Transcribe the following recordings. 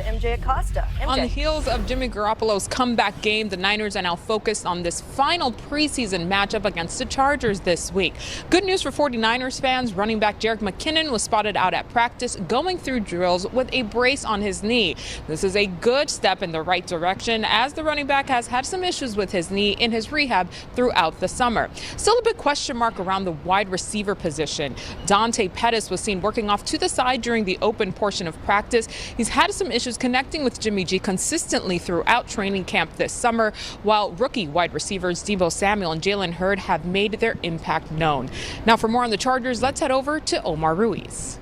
MJ Acosta. MJ. On the heels of Jimmy Garoppolo's comeback game, the Niners are now focused on this final preseason matchup against the Chargers this week. Good news for 49ers fans. Running back Jerick McKinnon was spotted out at practice going through drills with a brace on his knee. This is a good step in the right direction, as the running back has had some issues with his knee in his rehab throughout the summer. Still a big question mark around the wide receiver position. Dante Pettis was seen working off to the side during the open portion of practice. He's had some issues connecting with Jimmy G consistently throughout training camp this summer, while rookie wide receivers Deebo Samuel and Jalen Hurd have made their impact known. Now for more on the Chargers, let's head over to Omar Ruiz.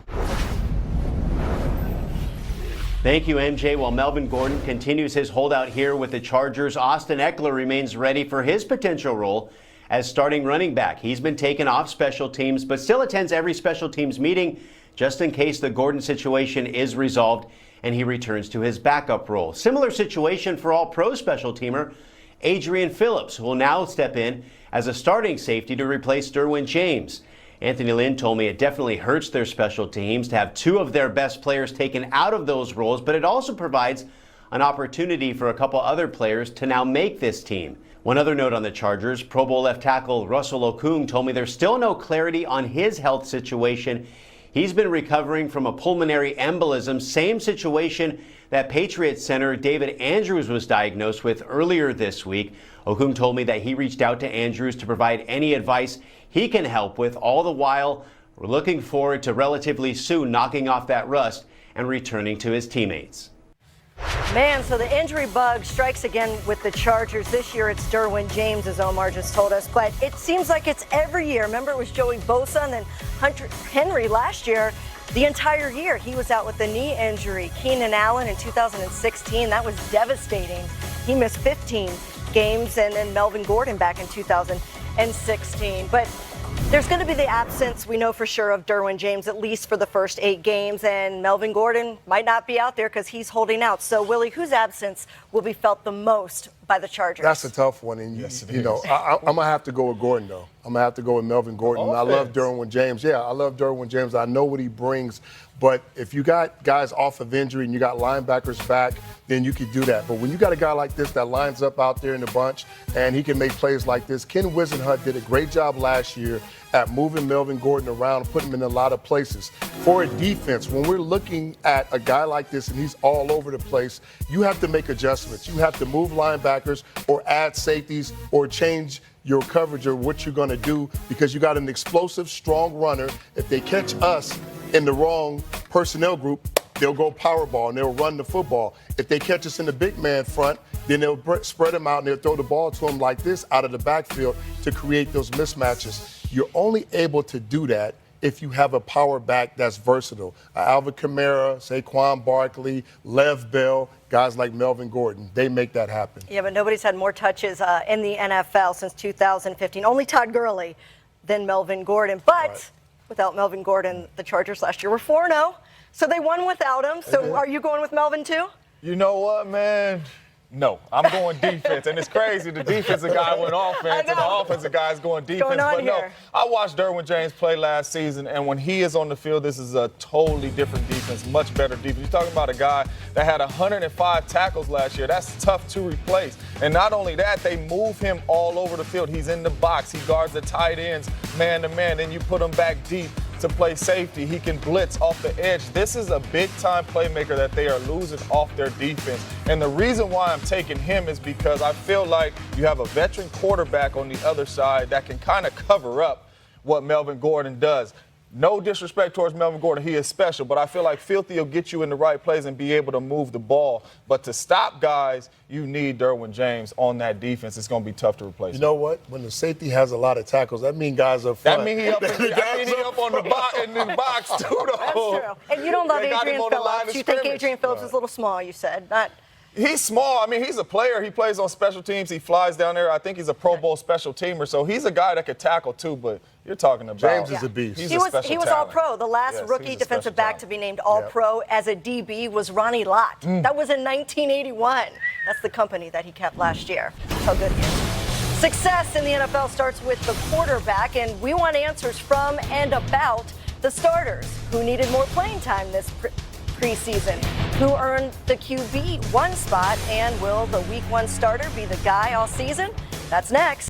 Thank you, MJ. While Melvin Gordon continues his holdout here with the Chargers, Austin Eckler remains ready for his potential role as starting running back. He's been taken off special teams, but still attends every special teams meeting just in case the Gordon situation is resolved and he returns to his backup role. Similar situation for All-Pro special teamer Adrian Phillips, who will now step in as a starting safety to replace Derwin James. Anthony Lynn told me it definitely hurts their special teams to have two of their best players taken out of those roles, but it also provides an opportunity for a couple other players to now make this team. One other note on the Chargers, Pro Bowl left tackle Russell Okung told me there's still no clarity on his health situation. He's been recovering from a pulmonary embolism, same situation that Patriots center David Andrews was diagnosed with earlier this week. Okung told me that he reached out to Andrews to provide any advice he can help with. All the while, we're looking forward to relatively soon knocking off that rust and returning to his teammates. Man, so the injury bug strikes again with the Chargers. This year it's Derwin James, as Omar just told us, but it seems like it's every year. Remember, it was Joey Bosa and then Hunter Henry last year. The entire year he was out with a knee injury. Keenan Allen in 2016, that was devastating. He missed 15 games, and then Melvin Gordon back in 2016. But there's going to be the absence, we know for sure, of Derwin James, at least for the first 8 games, and Melvin Gordon might not be out there because he's holding out. So, Willie, whose absence will be felt the most by the Chargers? That's a tough one, and you know, I'm going to have to go with Gordon, though. I'm going to have to go with Melvin Gordon. I love Derwin James. Yeah, I love Derwin James. I know what he brings. But if you got guys off of injury and you got linebackers back, then you could do that. But when you got a guy like this that lines up out there in the bunch and he can make plays like this, Ken Wisenhunt did a great job last year at moving Melvin Gordon around and putting him in a lot of places. For a defense, when we're looking at a guy like this and he's all over the place, you have to make adjustments. You have to move linebackers or add safeties or change your coverage or what you're going to do, because you got an explosive, strong runner. If they catch us in the wrong personnel group, they'll go power ball and they'll run the football. If they catch us in the big man front, then they'll spread them out and they'll throw the ball to them like this out of the backfield to create those mismatches. You're only able to do that if you have a power back that's versatile. Alvin Kamara, Saquon Barkley, Lev Bell, guys like Melvin Gordon, they make that happen. Yeah, but nobody's had more touches in the NFL since 2015. Only Todd Gurley than Melvin Gordon. But without Melvin Gordon, the Chargers last year were 4-0. So they won without him. So are you going with Melvin too? You know what, man? No, I'm going defense. And it's crazy. The defensive guy went offense, and the offensive guy is going defense. But no, I watched Derwin James play last season, and when he is on the field, this is a totally different defense, much better defense. You're talking about a guy that had 105 tackles last year. That's tough to replace. And not only that, they move him all over the field. He's in the box. He guards the tight ends man to man. Then you put him back deep to play safety. He can blitz off the edge. This is a big-time playmaker that they are losing off their defense. And the reason why I'm taking him is because I feel like you have a veteran quarterback on the other side that can kind of cover up what Melvin Gordon does. No disrespect towards Melvin Gordon, he is special, but I feel like Filthy will get you in the right place and be able to move the ball. But to stop guys, you need Derwin James on that defense. It's going to be tough to replace. You know what? When the safety has a lot of tackles, that means guys up front. That means he up on the box in the box too, though. That's true. And you don't love Adrian Phillips. You think Adrian Phillips is a little small, you said. He's small. I mean, he's a player. He plays on special teams. He flies down there. I think he's a Pro Bowl special teamer. So he's a guy that could tackle, too. But you're talking about James is a beast. He was All-Pro. The last rookie defensive back to be named All-Pro as a DB was Ronnie Lott. That was in 1981. That's the company that he kept last year. That's how good he is. Success in the NFL starts with the quarterback, and we want answers from and about the starters who needed more playing time this preseason. Who earned the QB1 spot, and will the Week 1 starter be the guy all season? That's next.